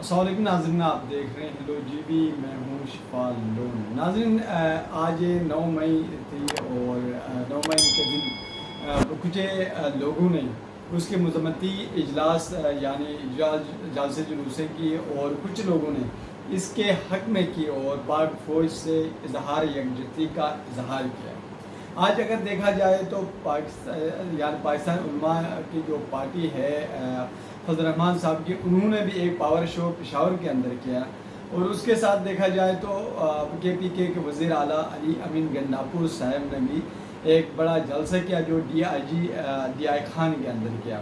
السلام علیکم ناظرین، آپ دیکھ رہے ہیں ہیلو جی بی، میں ہوں شفا لون۔ ناظرین، آج 9 مئی تھی اور 9 مئی کے دن کچھ لوگوں نے اس کے مذمتی اجلاس یعنی جلسے جلوسے کی اور کچھ لوگوں نے اس کے حق میں کی اور پاک فوج سے اظہار یکجہتی کا اظہار کیا۔ آج اگر دیکھا جائے تو پاکستان علماء کی جو پارٹی ہے فضل الرحمان صاحب کی، انہوں نے بھی ایک پاور شو پشاور کے اندر کیا اور اس کے ساتھ دیکھا جائے تو کے پی کے وزیر اعلیٰ علی امین گنڈاپور صاحب نے بھی ایک بڑا جلسہ کیا جو ڈی آئی خان کے اندر کیا۔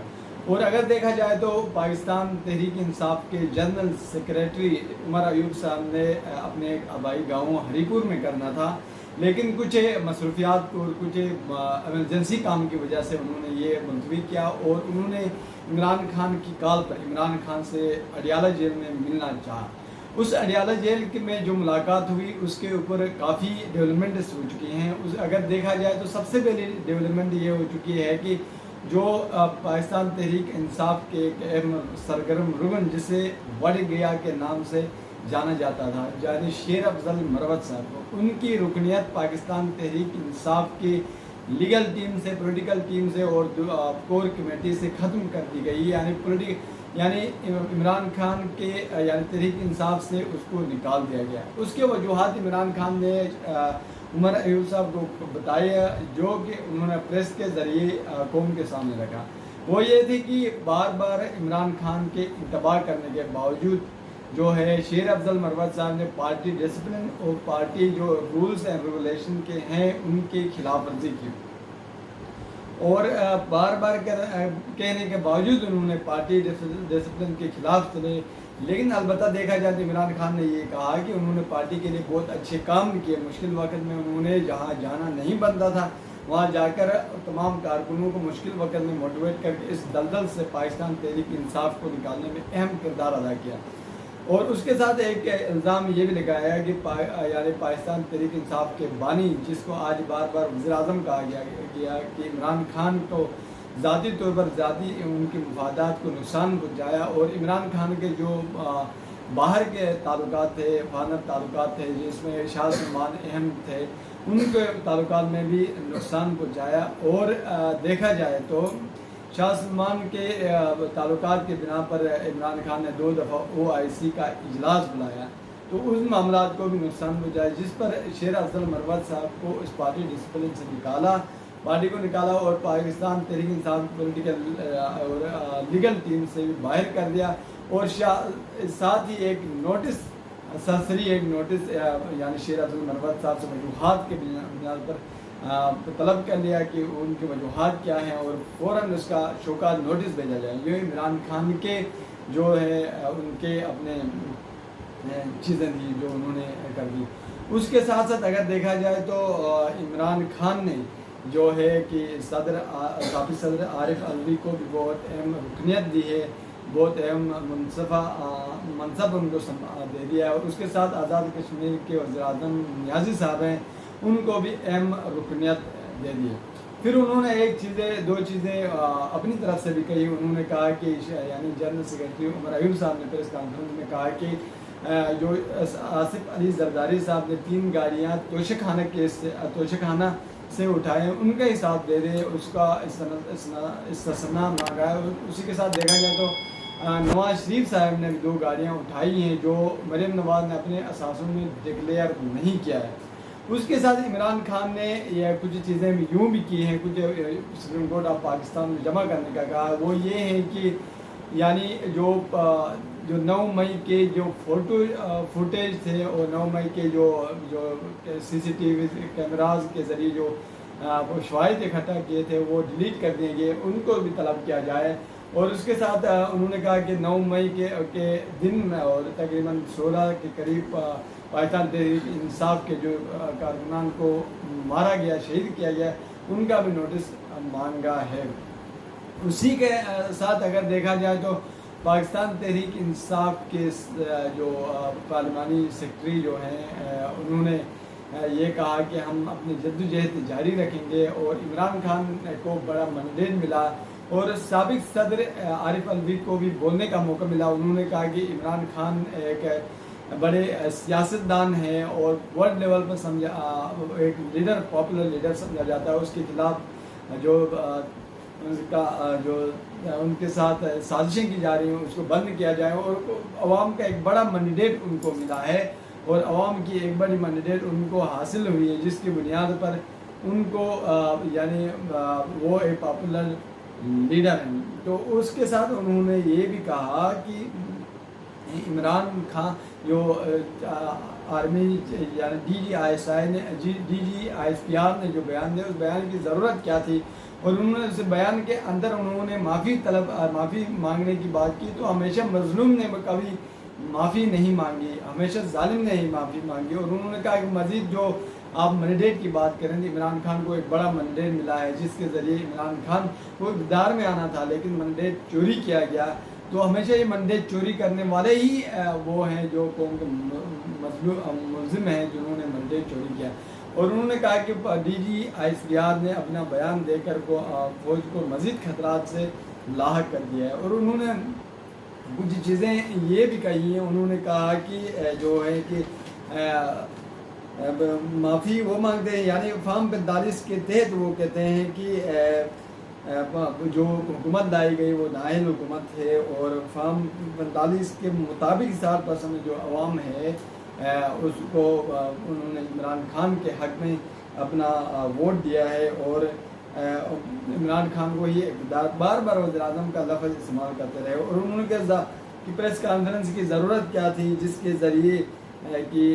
اور اگر دیکھا جائے تو پاکستان تحریک انصاف کے جنرل سیکریٹری عمر ایوب صاحب نے اپنے آبائی گاؤں ہری پور میں کرنا تھا، لیکن کچھ مصروفیات اور کچھ ایمرجنسی کام کی وجہ سے انہوں نے یہ ملتوی کیا اور انہوں نے عمران خان کی کال پر عمران خان سے اڈیالہ جیل میں ملنا چاہا۔ اس اڈیالہ جیل میں جو ملاقات ہوئی اس کے اوپر کافی ڈیولپمنٹس ہو چکی ہیں۔ اگر دیکھا جائے تو سب سے پہلی ڈیولپمنٹ یہ ہو چکی ہے کہ جو پاکستان تحریک انصاف کے ایک اہم سرگرم رکن جسے وڈ گیا کے نام سے جانا جاتا تھا، یعنی شیر افضل مروت صاحب کو، ان کی رکنیت پاکستان تحریک انصاف کی لیگل ٹیم سے، پولیٹیکل ٹیم سے اور کور کمیٹی سے ختم کر دی گئی، یعنی عمران خان کے یعنی تحریک انصاف سے اس کو نکال دیا گیا۔ اس کے وجوہات عمران خان نے عمر ایوب صاحب کو بتایا جو کہ انہوں نے پریس کے ذریعے قوم کے سامنے رکھا، وہ یہ تھی کہ بار بار عمران خان کے انتباہ کرنے کے باوجود جو ہے شیر افضل مروت صاحب نے پارٹی ڈسپلن اور پارٹی جو رولز اینڈ ریگولیشن کے ہیں ان کی خلاف ورزی کی اور بار بار کہنے کے باوجود انہوں نے پارٹی ڈسپلن کے خلاف چلے۔ لیکن البتہ دیکھا جائے تو عمران خان نے یہ کہا کہ انہوں نے پارٹی کے لیے بہت اچھے کام کیے، مشکل وقت میں انہوں نے جہاں جانا نہیں بنتا تھا وہاں جا کر تمام کارکنوں کو مشکل وقت میں موٹیویٹ کر کے اس دلدل سے پاکستان تحریک انصاف کو نکالنے میں اہم کردار ادا کیا۔ اور اس کے ساتھ ایک الزام یہ بھی لگایا کہ یعنی پاکستان تحریک انصاف کے بانی، جس کو آج بار بار وزیر اعظم کہا گیا کہ عمران خان کو ذاتی طور پر ذاتی ان کے مفادات کو نقصان پہنچایا اور عمران خان کے جو باہر کے تعلقات تھے، فارنر تعلقات تھے جس میں شاہ سلمان اہم تھے، ان کے تعلقات میں بھی نقصان پہنچایا۔ اور دیکھا جائے تو شاہ سلمان کے تعلقات کے بنا پر عمران خان نے 2 دفعہ OIC کا اجلاس بلایا تو اس معاملات کو بھی نقصان پہنچایا، جس پر شیر افضل مروت صاحب کو اس پارٹی ڈسپلن سے پارٹی کو نکالا اور پاکستان تحریک انصاف پولیٹیکل اور لیگل ٹیم سے بھی باہر کر دیا اور ساتھ ہی ایک نوٹس سرسری ایک نوٹس یعنی شیر افضل مروت صاحب سے وجوہات کے بنیاد پر طلب کر لیا کہ ان کی وجوہات کیا ہیں اور فوراً اس کا شوکاز نوٹس بھیجا جائے۔ یہ عمران خان کے جو ہے ان کے اپنے چیزیں تھی جو انہوں نے کر دی۔ اس کے ساتھ ساتھ اگر دیکھا جائے تو عمران خان نے جو ہے کہ سابق صدر عارف علوی کو بھی بہت اہم رکنیت دی ہے، بہت اہم منصب ان کو دے دیا ہے اور اس کے ساتھ آزاد کشمیر کے وزیر اعظم نیازی صاحب ہیں، ان کو بھی اہم رکنیت دے دی ہے۔ پھر انہوں نے 2 چیزیں اپنی طرف سے بھی کہی۔ انہوں نے کہا کہ یعنی جنرل سیکریٹری عمر ایوب صاحب نے پریس کانفرنس میں کہا کہ جو آصف علی زرداری صاحب نے 3 گاڑیاں توشہ خانہ سے اٹھائے ان کا حساب دے دے، اس کا استثنا مانگا ہے۔ اسی کے ساتھ دیکھا جائے تو نواز شریف صاحب نے بھی 2 گاڑیاں اٹھائی ہیں جو مریم نواز نے اپنے اثاثوں میں ڈکلیئر نہیں کیا ہے۔ اس کے ساتھ عمران خان نے یہ کچھ چیزیں بھی یوں بھی کی ہیں، کچھ سپریم کورٹ آف پاکستان میں جمع کرنے کا کہا، وہ یہ ہے کہ یعنی جو 9 مئی کے جو فوٹیج تھے اور 9 مئی کے جو CCTV کیمراز کے ذریعے جو وہ شواہد اکٹھا کیے تھے وہ ڈیلیٹ کر دیے گئے، ان کو بھی طلب کیا جائے۔ اور اس کے ساتھ انہوں نے کہا کہ 9 مئی کے دن میں اور تقریباً 16 کے قریب پاکستان تحریک انصاف کے جو کارکنان کو مارا گیا، شہید کیا گیا، ان کا بھی نوٹس مانگا ہے۔ اسی کے ساتھ اگر دیکھا جائے تو پاکستان تحریک انصاف کے جو پارلیمانی سیکرٹری جو ہیں انہوں نے یہ کہا کہ ہم اپنی جدوجہد جاری رکھیں گے اور عمران خان کو بڑا مینڈیٹ ملا اور سابق صدر عارف الوی کو بھی بولنے کا موقع ملا. انہوں نے کہا کہ عمران خان ایک بڑے سیاستدان ہیں اور ورلڈ لیول پر سمجھا ایک لیڈر، پاپولر لیڈر سمجھا جاتا ہے. اس کے خلاف جو ان کے ساتھ سازشیں کی جا رہی ہیں اس کو بند کیا جائے، اور عوام کا ایک بڑا مینڈیٹ ان کو ملا ہے اور عوام کی ایک بڑی مینڈیٹ ان کو حاصل ہوئی ہے، جس کی بنیاد پر ان کو یعنی وہ ایک پاپولر لیڈر ہیں. تو اس کے ساتھ انہوں نے یہ بھی کہا کہ عمران خان جو آرمی یعنی D G I S P R نے جو بیان دیا، اس بیان کی ضرورت کیا تھی. اور انہوں نے اس بیان کے اندر انہوں نے معافی مانگنے کی بات کی. تو ہمیشہ مظلوم نے کبھی معافی نہیں مانگی، ہمیشہ ظالم نے ہی معافی مانگی. اور انہوں نے کہا کہ مزید جو آپ مینڈیٹ کی بات کریں تو عمران خان کو ایک بڑا مینڈیٹ ملا ہے، جس کے ذریعے عمران خان کو اقتدار میں آنا تھا، لیکن مینڈیٹ چوری کیا گیا. تو ہمیشہ یہ مینڈیٹ چوری کرنے والے ہی وہ ہیں جو قوم کے ملزم ہیں جنہوں نے مینڈیٹ چوری کیا. اور انہوں نے کہا کہ D G I S P R نے اپنا بیان دے کر فوج کو مزید خطرات سے لاحق کر دیا ہے. اور انہوں نے کچھ چیزیں یہ بھی کہی ہیں. انہوں نے کہا کہ جو ہے کہ معافی وہ مانگتے ہیں، یعنی فارم 45 کے تحت وہ کہتے ہیں کہ جو حکومت لائی گئی وہ نااہل حکومت ہے، اور فارم 45 کے مطابق 60% جو عوام ہے اس کو انہوں نے عمران خان کے حق میں اپنا ووٹ دیا ہے. اور عمران خان کو یہ اقتدار بار بار وزیر اعظم کا لفظ استعمال کرتے رہے. اور انہوں نے کہا کہ پریس کانفرنس کی ضرورت کیا تھی، جس کے ذریعے کہ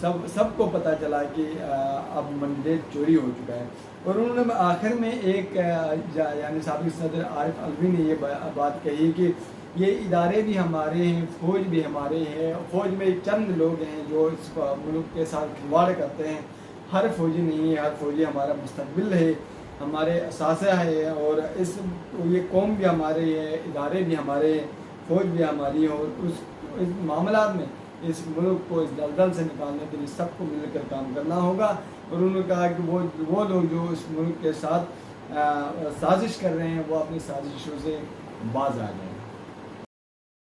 سب کو پتہ چلا کہ اب مینڈیٹ چوری ہو چکا ہے. اور انہوں نے آخر میں ایک یعنی سابق صدر عارف الوی نے یہ بات کہی کہ یہ ادارے بھی ہمارے ہیں، فوج بھی ہمارے ہیں. فوج میں چند لوگ ہیں جو اس ملک کے ساتھ کھلواڑ کرتے ہیں، ہر فوجی نہیں ہے. ہر فوجی ہمارا مستقبل ہے، ہمارے اثاثہ ہے، اور یہ قوم بھی ہمارے ہے، ادارے بھی ہمارے ہیں، فوج بھی ہماری ہے. اور اس معاملات میں اس ملک کو اس دلدل سے نکالنے کے لیے سب کو مل کر کام کرنا ہوگا. اور انہوں نے کہا کہ وہ لوگ جو اس ملک کے ساتھ سازش کر رہے ہیں وہ اپنی سازشوں سے باز آ جائیں.